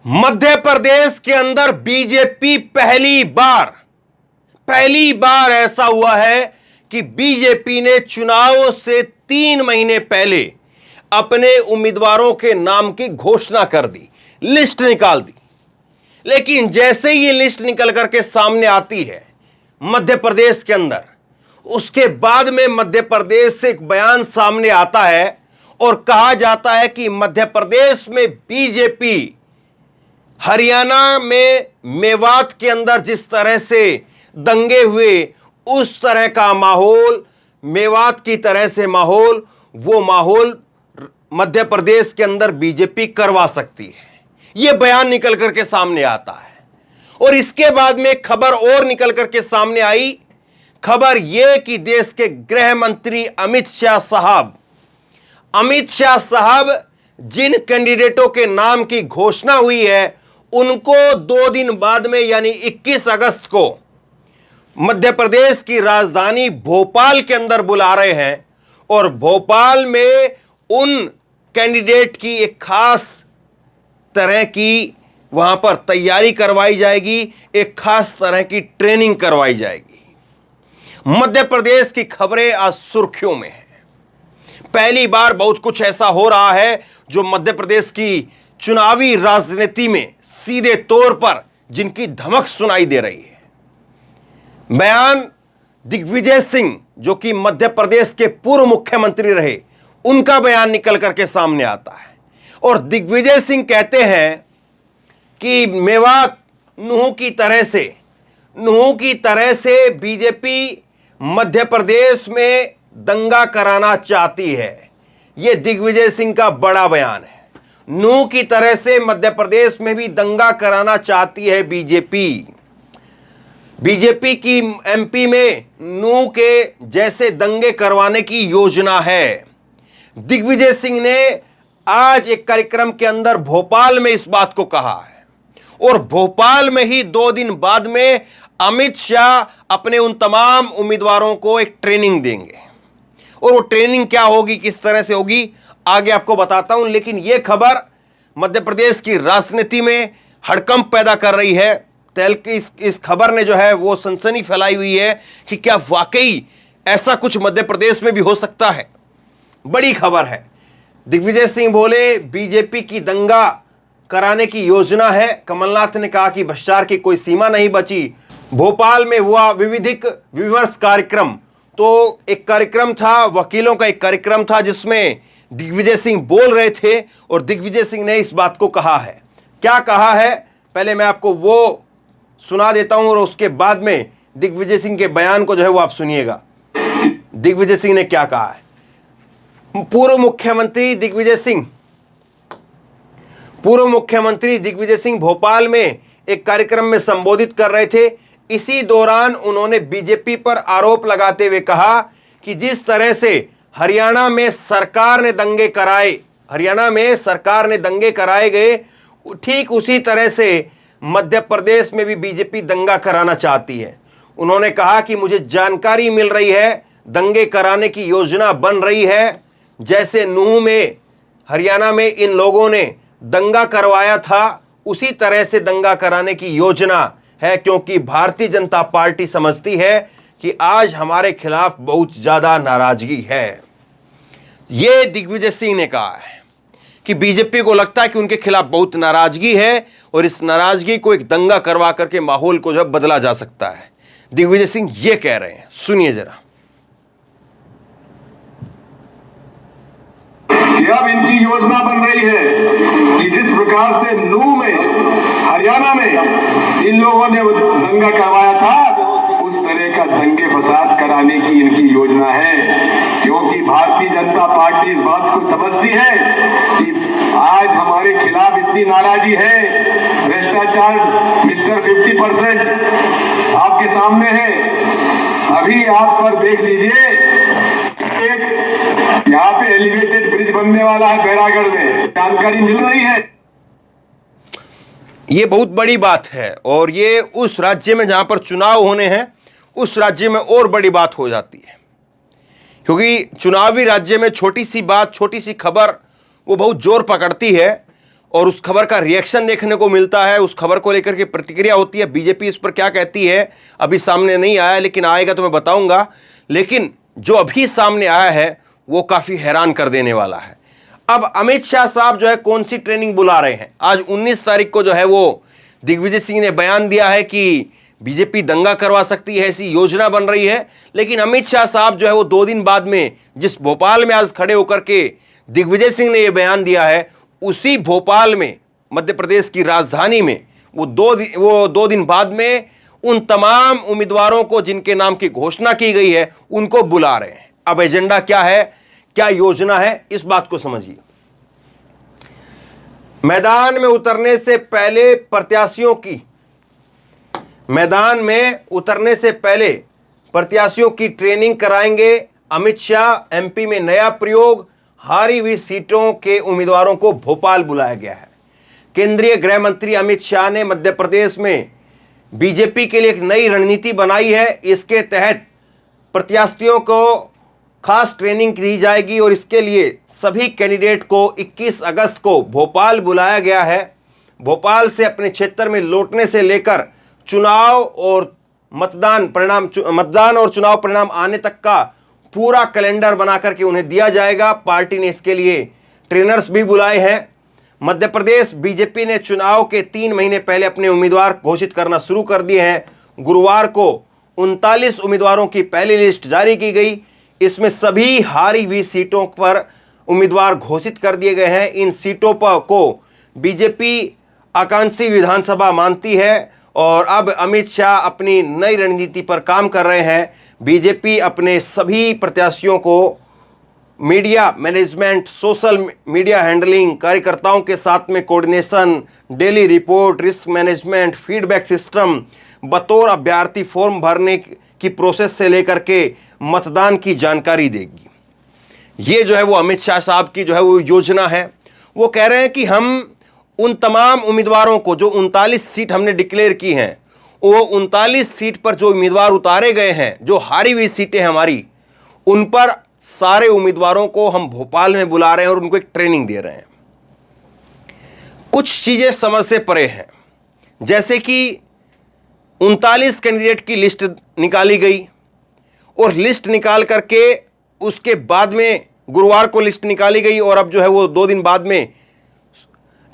मध्य प्रदेश के अंदर बीजेपी पहली बार ऐसा हुआ है कि बीजेपी ने चुनाव से 3 महीने पहले अपने उम्मीदवारों के नाम की घोषणा कर दी, लिस्ट निकाल दी। लेकिन जैसे ही ये लिस्ट निकल करके सामने आती है मध्य प्रदेश के अंदर, उसके बाद में मध्य प्रदेश से एक बयान सामने आता है और कहा जाता है कि मध्य प्रदेश में बीजेपी हरियाणा में मेवात के अंदर जिस तरह से दंगे हुए, उस तरह का माहौल, मेवात की तरह से माहौल, वो माहौल मध्य प्रदेश के अंदर बीजेपी करवा सकती है। यह बयान निकल करके सामने आता है और इसके बाद में खबर और निकल करके सामने आई। खबर यह कि देश के गृह मंत्री अमित शाह साहब जिन कैंडिडेटों के नाम की घोषणा हुई है, उनको 2 दिन बाद में यानी 21 अगस्त को मध्य प्रदेश की राजधानी भोपाल के अंदर बुला रहे हैं और भोपाल में उन कैंडिडेट की एक खास तरह की वहां पर तैयारी करवाई जाएगी, एक खास तरह की ट्रेनिंग करवाई जाएगी। मध्य प्रदेश की खबरें आज सुर्खियों में है। पहली बार बहुत कुछ ऐसा हो रहा है जो मध्य प्रदेश की चुनावी राजनीति में सीधे तौर पर जिनकी धमक सुनाई दे रही है। बयान दिग्विजय सिंह, जो कि मध्य प्रदेश के पूर्व मुख्यमंत्री रहे, उनका बयान निकल करके सामने आता है और दिग्विजय सिंह कहते हैं कि मेवात नुह की तरह से बीजेपी मध्य प्रदेश में दंगा कराना चाहती है। यह दिग्विजय सिंह का बड़ा बयान है। नूह की तरह से मध्य प्रदेश में भी दंगा कराना चाहती है बीजेपी की एमपी में नूह के जैसे दंगे करवाने की योजना है। दिग्विजय सिंह ने आज एक कार्यक्रम के अंदर भोपाल में इस बात को कहा है और भोपाल में ही 2 दिन बाद में अमित शाह अपने उन तमाम उम्मीदवारों को एक ट्रेनिंग देंगे और वो ट्रेनिंग क्या होगी, किस तरह से होगी, आगे आपको बताता हूं। लेकिन यह खबर मध्य प्रदेश की राजनीति में हड़कंप पैदा कर रही है। इस खबर ने जो है वो सनसनी फैलाई हुई है कि क्या वाकई ऐसा कुछ मध्य प्रदेश में भी हो सकता है। बड़ी खबर है। दिग्विजय सिंह बोले बीजेपी की दंगा कराने की योजना है। कमलनाथ ने कहा कि भ्रष्टाचार की कोई सीमा नहीं बची। भोपाल में हुआ विविधिक विमर्श कार्यक्रम, तो एक कार्यक्रम था, वकीलों का एक कार्यक्रम था जिसमें दिग्विजय सिंह बोल रहे थे और दिग्विजय सिंह ने इस बात को कहा है। क्या कहा है, पहले मैं आपको वो सुना देता हूं और उसके बाद में दिग्विजय सिंह के बयान को जो है वो आप सुनिएगा। दिग्विजय सिंह ने क्या कहा है। पूर्व मुख्यमंत्री दिग्विजय सिंह भोपाल में एक कार्यक्रम में संबोधित कर रहे थे। इसी दौरान उन्होंने बीजेपी पर आरोप लगाते हुए कहा कि जिस तरह से हरियाणा में सरकार ने दंगे कराए गए, ठीक उसी तरह से मध्य प्रदेश में भी बीजेपी दंगा कराना चाहती है। उन्होंने कहा कि मुझे जानकारी मिल रही है, दंगे कराने की योजना बन रही है। जैसे नूह में हरियाणा में इन लोगों ने दंगा करवाया था, उसी तरह से दंगा कराने की योजना है, क्योंकि भारतीय जनता पार्टी समझती है कि आज हमारे खिलाफ बहुत ज्यादा नाराजगी है। यह दिग्विजय सिंह ने कहा है कि बीजेपी को लगता है कि उनके खिलाफ बहुत नाराजगी है और इस नाराजगी को एक दंगा करवा करके माहौल को जब बदला जा सकता है। दिग्विजय सिंह यह कह रहे हैं, सुनिए जरा। अब इनकी योजना बन रही है कि जिस प्रकार से नूह में हरियाणा में इन लोगों ने दंगा करवाया था, उस तरह का दंगे फसाद कराने की इनकी योजना है। क्योंकि भारतीय जनता पार्टी इस बात को समझती है कि आज हमारे खिलाफ इतनी नाराजगी है। भ्रष्टाचार मिस्टर 50% आपके सामने है। अभी आप पर देख लीजिए, एक यहाँ पे एलिवेटेड ब्रिज बनने वाला है बैरागढ़ में, जानकारी मिल रही है। ये बहुत बड़ी बात है और ये उस राज्य में जहां पर चुनाव होने हैं, उस राज्य में और बड़ी बात हो जाती है, क्योंकि चुनावी राज्य में छोटी सी बात, छोटी सी खबर वो बहुत जोर पकड़ती है और उस खबर का रिएक्शन देखने को मिलता है, उस खबर को लेकर के प्रतिक्रिया होती है। बीजेपी इस पर क्या कहती है अभी सामने नहीं आया, लेकिन आएगा तो मैं बताऊंगा। लेकिन जो अभी सामने आया है वो काफी हैरान कर देने वाला है। अब अमित शाह साहब जो है कौन सी ट्रेनिंग बुला रहे हैं? आज 19 तारीख को जो है वो दिग्विजय सिंह ने बयान दिया है कि बीजेपी दंगा करवा सकती है, ऐसी योजना बन रही है। लेकिन अमित शाह साहब जो है वो 2 दिन बाद में जिस भोपाल में आज खड़े होकर के दिग्विजय सिंह ने यह बयान दिया है, उसी भोपाल में, मध्य प्रदेश की राजधानी में, वो दो दिन बाद में उन तमाम उम्मीदवारों को जिनके नाम की घोषणा की गई है उनको बुला रहे हैं। अब एजेंडा क्या है, क्या योजना है, इस बात को समझिए। मैदान में उतरने से पहले प्रत्याशियों की ट्रेनिंग कराएंगे अमित शाह। एमपी में नया प्रयोग, हारी हुई सीटों के उम्मीदवारों को भोपाल बुलाया गया है। केंद्रीय गृह मंत्री अमित शाह ने मध्य प्रदेश में बीजेपी के लिए एक नई रणनीति बनाई है। इसके तहत प्रत्याशियों को खास ट्रेनिंग दी जाएगी और इसके लिए सभी कैंडिडेट को 21 अगस्त को भोपाल बुलाया गया है। भोपाल से अपने क्षेत्र में लौटने से लेकर मतदान और चुनाव परिणाम आने तक का पूरा कैलेंडर बना करके उन्हें दिया जाएगा। पार्टी ने इसके लिए ट्रेनर्स भी बुलाए हैं। मध्य प्रदेश बीजेपी ने चुनाव के 3 महीने पहले अपने उम्मीदवार घोषित करना शुरू कर दिए हैं। गुरुवार को 39 उम्मीदवारों की पहली लिस्ट जारी की गई। इसमें सभी हारी हुई सीटों पर उम्मीदवार घोषित कर दिए गए हैं। इन सीटों पर को बीजेपी आकांक्षी विधानसभा मानती है और अब अमित शाह अपनी नई रणनीति पर काम कर रहे हैं। बीजेपी अपने सभी प्रत्याशियों को media management, social media handling, कार्यकर्ताओं के साथ में coordination, daily report, risk management, feedback system, बतौर अभ्यर्थी फॉर्म भरने की प्रोसेस से लेकर के मतदान की जानकारी देगी। ये जो है वो अमित शाह साहब की जो है वो योजना है। वो कह रहे हैं कि हम उन तमाम उम्मीदवारों को, जो 39 सीट हमने डिक्लेयर की हैं, वो 39 सीट पर जो उम्मीदवार उतारे गए हैं, जो हारी हुई सीटें हमारी, उन पर सारे उम्मीदवारों को हम भोपाल में बुला रहे हैं और उनको एक ट्रेनिंग दे रहे हैं। कुछ चीजें समझ से परे हैं, जैसे कि 39 कैंडिडेट की लिस्ट निकाली गई और लिस्ट निकाल करके उसके बाद में गुरुवार को लिस्ट निकाली गई और अब जो है वो 2 दिन बाद में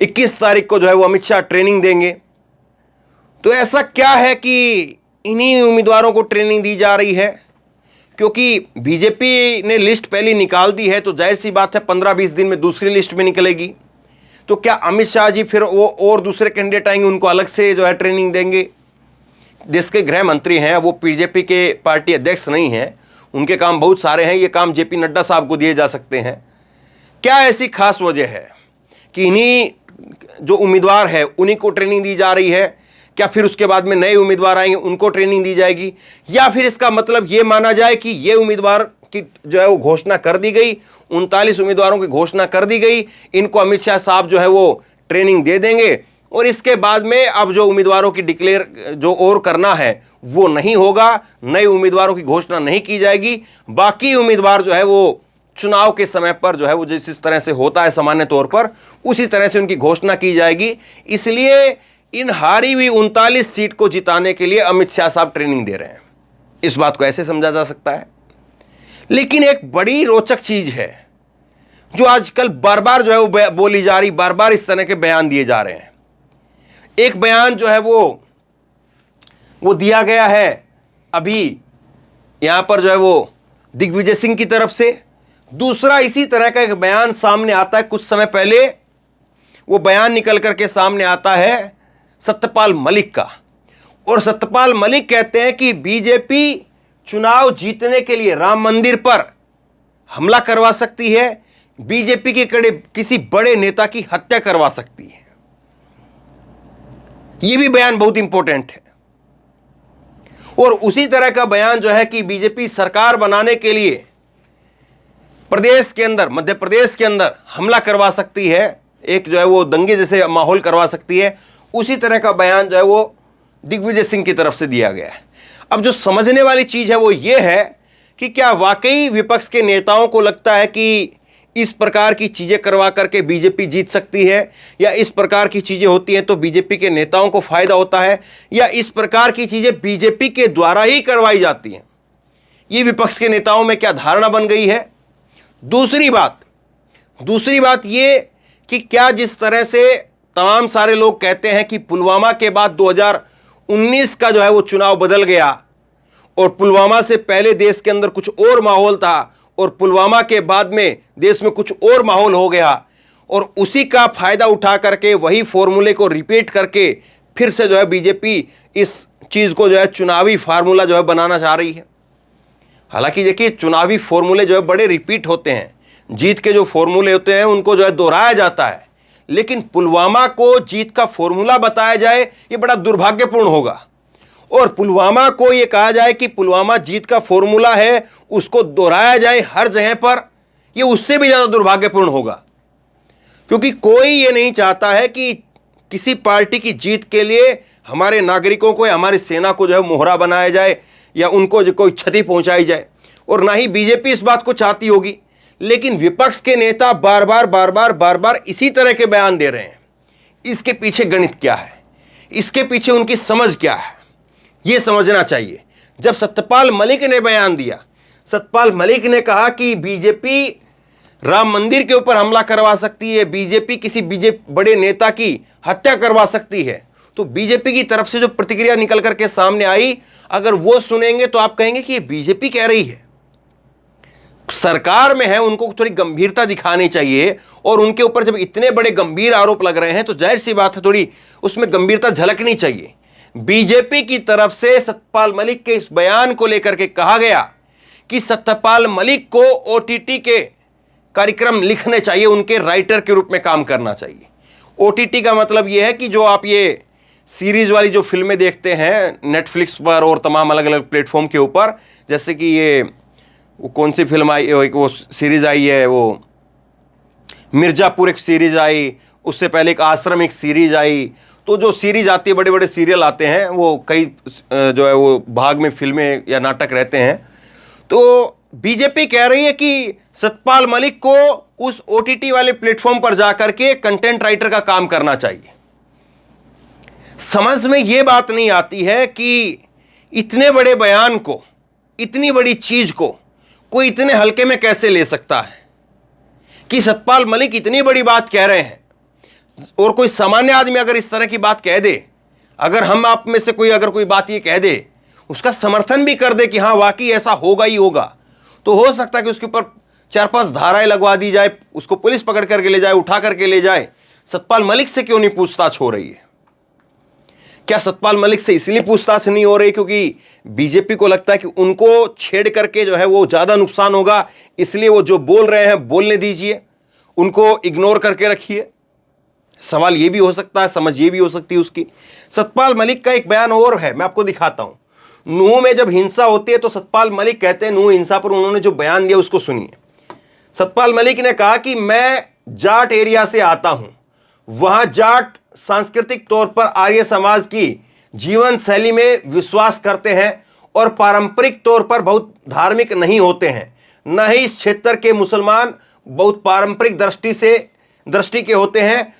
21 तारीख को जो है वो अमित शाह ट्रेनिंग देंगे। तो ऐसा क्या है कि इन्हीं उम्मीदवारों को ट्रेनिंग दी जा रही है? क्योंकि बीजेपी ने लिस्ट पहले निकाल दी है तो जाहिर सी बात है 15-20 दिन में दूसरी लिस्ट में निकलेगी। तो क्या अमित शाह जी फिर वो और दूसरे कैंडिडेट आएंगे, उनको अलग से जो है ट्रेनिंग देंगे? देश के गृह मंत्री हैं, वो बीजेपी के पार्टी अध्यक्ष नहीं हैं, उनके काम बहुत सारे हैं। ये काम जेपी नड्डा साहब को दिए जा सकते हैं। क्या ऐसी खास वजह है कि इन्हीं जो उम्मीदवार है उन्हीं को ट्रेनिंग दी जा रही है? क्या फिर उसके बाद में नए उम्मीदवार आएंगे उनको ट्रेनिंग दी जाएगी? या फिर इसका मतलब ये माना जाए कि ये उम्मीदवार की जो है वो घोषणा कर दी गई, 39 उम्मीदवारों की घोषणा कर दी गई, इनको अमित शाह साहब जो है वो ट्रेनिंग दे देंगे और इसके बाद में अब जो उम्मीदवारों की डिक्लेयर जो और करना है वो नहीं होगा, नए उम्मीदवारों की घोषणा नहीं की जाएगी। बाकी उम्मीदवार जो है वो चुनाव के समय पर जो है वो जिस तरह से होता है सामान्य तौर पर, उसी तरह से उनकी घोषणा की जाएगी। इसलिए इन हारी हुई 39 सीट को जिताने के लिए अमित शाह साहब ट्रेनिंग दे रहे हैं। इस बात को ऐसे समझा जा सकता है। लेकिन एक बड़ी रोचक चीज है जो आजकल बार बार जो है वो बोली जा रही, बार बार इस तरह के बयान दिए जा रहे हैं। एक बयान जो है वो दिया गया है अभी यहां पर जो है वो दिग्विजय सिंह की तरफ से। दूसरा इसी तरह का एक बयान सामने आता है कुछ समय पहले, वो बयान निकल करके सामने आता है सत्यपाल मलिक का। और सत्यपाल मलिक कहते हैं कि बीजेपी चुनाव जीतने के लिए राम मंदिर पर हमला करवा सकती है, बीजेपी के किसी बड़े नेता की हत्या करवा सकती है। यह भी बयान बहुत इंपॉर्टेंट है। और उसी तरह का बयान जो है कि बीजेपी सरकार बनाने के लिए प्रदेश के अंदर, मध्य प्रदेश के अंदर हमला करवा सकती है, एक जो है वो दंगे जैसे माहौल करवा सकती है, उसी तरह का बयान जो है वो दिग्विजय सिंह की तरफ से दिया गया है। अब जो समझने वाली चीज है वो ये है कि क्या वाकई विपक्ष के नेताओं को लगता है कि इस प्रकार की चीजें करवा करके बीजेपी जीत सकती है, या इस प्रकार की चीजें होती हैं तो बीजेपी के नेताओं को फायदा होता है, या इस प्रकार की चीजें बीजेपी के द्वारा ही करवाई जाती हैं। ये विपक्ष के नेताओं में क्या धारणा बन गई है। दूसरी बात ये कि क्या जिस तरह से तमाम सारे लोग कहते हैं कि पुलवामा के बाद 2019 का जो है वो चुनाव बदल गया, और पुलवामा से पहले देश के अंदर कुछ और माहौल था, और पुलवामा के बाद में देश में कुछ और माहौल हो गया, और उसी का फायदा उठा करके वही फॉर्मूले को रिपीट करके फिर से जो है बीजेपी इस चीज को जो है चुनावी फार्मूला जो है बनाना चाह रही है। हालांकि देखिए, चुनावी फॉर्मूले जो है बड़े रिपीट होते हैं, जीत के जो फॉर्मूले होते हैं उनको जो है दोहराया जाता है, लेकिन पुलवामा को जीत का फॉर्मूला बताया जाए ये बड़ा दुर्भाग्यपूर्ण होगा। और पुलवामा को ये कहा जाए कि पुलवामा जीत का फॉर्मूला है, उसको दोहराया जाए हर जगह पर, ये उससे भी ज्यादा दुर्भाग्यपूर्ण होगा। क्योंकि कोई ये नहीं चाहता है कि किसी पार्टी की जीत के लिए हमारे नागरिकों को या हमारी सेना को जो है मोहरा बनाया जाए, या उनको जो कोई क्षति पहुंचाई जाए, और ना ही बीजेपी इस बात को चाहती होगी। लेकिन विपक्ष के नेता बार बार इसी तरह के बयान दे रहे हैं। इसके पीछे गणित क्या है, इसके पीछे उनकी समझ क्या है, यह समझना चाहिए। जब सत्यपाल मलिक ने बयान दिया, सत्यपाल मलिक ने कहा कि बीजेपी राम मंदिर के ऊपर हमला करवा सकती है, बीजेपी किसी बड़े नेता की हत्या करवा सकती है, तो बीजेपी की तरफ से जो प्रतिक्रिया निकल करके सामने आई, अगर वो सुनेंगे तो आप कहेंगे कि ये बीजेपी कह रही है। सरकार में है, उनको थोड़ी गंभीरता दिखानी चाहिए, और उनके ऊपर जब इतने बड़े गंभीर आरोप लग रहे हैं तो जाहिर सी बात है थोड़ी उसमें गंभीरता झलकनी चाहिए। बीजेपी की तरफ से सत्यपाल मलिक के इस बयान को लेकर के कहा गया कि सत्यपाल मलिक को ओटीटी के कार्यक्रम लिखने चाहिए, उनके राइटर के रूप में काम करना चाहिए। ओटीटी का मतलब यह है कि जो आप ये सीरीज वाली जो फिल्में देखते हैं नेटफ्लिक्स पर और तमाम अलग अलग प्लेटफॉर्म के ऊपर, जैसे कि ये वो कौन सी फिल्म आई, वो सीरीज आई है, वो मिर्जापुर एक सीरीज आई, उससे पहले एक आश्रम एक सीरीज आई। तो जो सीरीज आती है, बड़े बड़े सीरियल आते हैं, वो कई जो है वो भाग में फिल्में या नाटक रहते हैं। तो बीजेपी कह रही है कि सत्यपाल मलिक को उस ओटीटी वाले प्लेटफॉर्म पर जाकर के कंटेंट राइटर का काम करना चाहिए। समझ में यह बात नहीं आती है कि इतने बड़े बयान को, इतनी बड़ी चीज को कोई इतने हल्के में कैसे ले सकता है, कि सत्यपाल मलिक इतनी बड़ी बात कह रहे हैं, और कोई सामान्य आदमी अगर इस तरह की बात कह दे, अगर हम आप में से कोई अगर कोई बात ये कह दे, उसका समर्थन भी कर दे कि हाँ वाकई ऐसा होगा ही होगा, तो हो सकता है कि उसके ऊपर 4-5 धाराएं लगवा दी जाए, उसको पुलिस पकड़ करके ले जाए, उठा करके ले जाए। सत्यपाल मलिक से क्यों नहीं पूछताछ हो रही है? क्या सत्यपाल मलिक से इसलिए पूछताछ नहीं हो रही क्योंकि बीजेपी को लगता है कि उनको छेड़ करके जो है वो ज्यादा नुकसान होगा, इसलिए वो जो बोल रहे हैं बोलने दीजिए, उनको इग्नोर करके रखिए? सवाल ये भी हो सकता है, समझ ये भी हो सकती है उसकी। सत्यपाल मलिक का एक बयान और है, मैं आपको दिखाता हूं। नूह में जब हिंसा होती है तो सत्यपाल मलिक कहते हैं, नूह हिंसा पर उन्होंने जो बयान दिया उसको सुनिए। सत्यपाल मलिक ने कहा कि मैं जाट एरिया से आता हूं, वहां जाट सांस्कृतिक तौर पर आर्य समाज की जीवन शैली में विश्वास करते हैं और पारंपरिक तौर पर बहुत धार्मिक नहीं होते हैं। न ही इस क्षेत्र के मुसलमान बहुत पारंपरिक दृष्टि के होते हैं।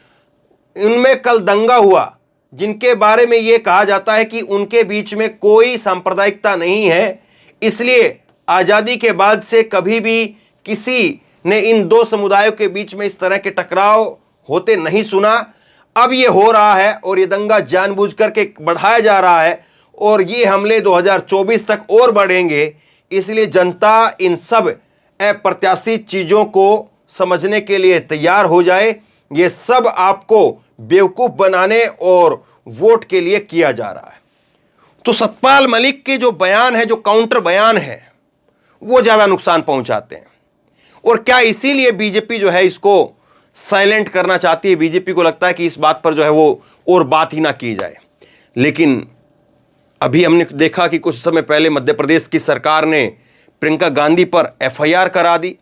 इनमें कल दंगा हुआ जिनके बारे में यह कहा जाता है कि उनके बीच में कोई सांप्रदायिकता नहीं है, इसलिए आजादी के बाद से कभी भी किसी ने इन दो समुदायों के बीच में इस तरह के टकराव होते नहीं सुना। अब ये हो रहा है और ये दंगा जानबूझकर के बढ़ाया जा रहा है, और ये हमले 2024 तक और बढ़ेंगे। इसलिए जनता इन सब अप्रत्याशित चीजों को समझने के लिए तैयार हो जाए। ये सब आपको बेवकूफ बनाने और वोट के लिए किया जा रहा है। तो सत्यपाल मलिक के जो बयान है, जो काउंटर बयान है, वो ज्यादा नुकसान पहुंचाते हैं। और क्या इसीलिए बीजेपी जो है इसको साइलेंट करना चाहती है? बीजेपी को लगता है कि इस बात पर जो है वो और बात ही ना की जाए। लेकिन अभी हमने देखा कि कुछ समय पहले मध्य प्रदेश की सरकार ने प्रियंका गांधी पर एफआईआर करा दी।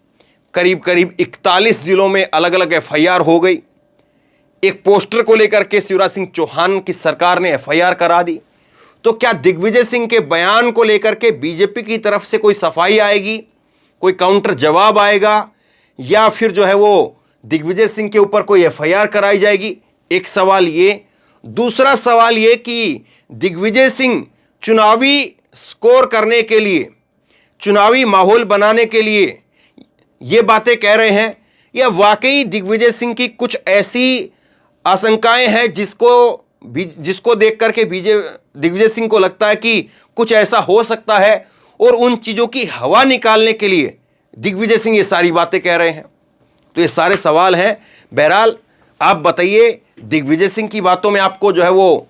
करीब करीब 41 जिलों में अलग अलग एफआईआर हो गई। एक पोस्टर को लेकर के शिवराज सिंह चौहान की सरकार ने एफआईआर करा दी। तो क्या दिग्विजय सिंह के बयान को लेकर के बीजेपी की तरफ से कोई सफाई आएगी, कोई काउंटर जवाब आएगा, या फिर जो है वो दिग्विजय सिंह के ऊपर कोई एफआईआर कराई जाएगी? एक सवाल ये। दूसरा सवाल ये कि दिग्विजय सिंह चुनावी स्कोर करने के लिए, चुनावी माहौल बनाने के लिए ये बातें कह रहे हैं, या वाकई दिग्विजय सिंह की कुछ ऐसी आशंकाएं हैं जिसको देख करके दिग्विजय सिंह को लगता है कि कुछ ऐसा हो सकता है, और उन चीजों की हवा निकालने के लिए दिग्विजय सिंह ये सारी बातें कह रहे हैं? तो ये सारे सवाल हैं। बहरहाल आप बताइए, दिग्विजय सिंह की बातों में आपको जो है वो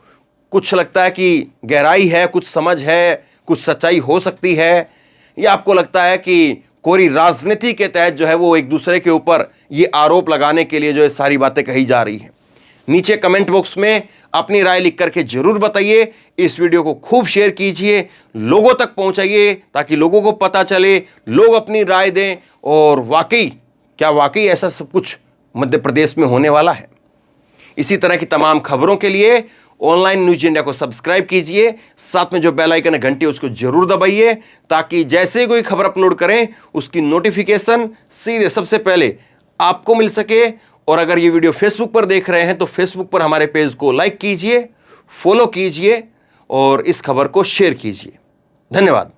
कुछ लगता है कि गहराई है, कुछ समझ है, कुछ सच्चाई हो सकती है, या आपको लगता है कि कोई राजनीति के तहत जो है वो एक दूसरे के ऊपर ये आरोप लगाने के लिए जो है सारी बातें कही जा रही हैं? नीचे कमेंट बॉक्स में अपनी राय लिख करके जरूर बताइए। इस वीडियो को खूब शेयर कीजिए, लोगों तक पहुंचाइए, ताकि लोगों को पता चले, लोग अपनी राय दें, और वाकई ऐसा सब कुछ मध्य प्रदेश में होने वाला है। इसी तरह की तमाम खबरों के लिए ऑनलाइन न्यूज इंडिया को सब्सक्राइब कीजिए, साथ में जो बेल आइकन है घंटी उसको जरूर दबाइए, ताकि जैसे कोई खबर अपलोड करें उसकी नोटिफिकेशन सीधे सबसे पहले आपको मिल सके। और अगर ये वीडियो फेसबुक पर देख रहे हैं तो फेसबुक पर हमारे पेज को लाइक कीजिए, फॉलो कीजिए और इस खबर को शेयर कीजिए। धन्यवाद।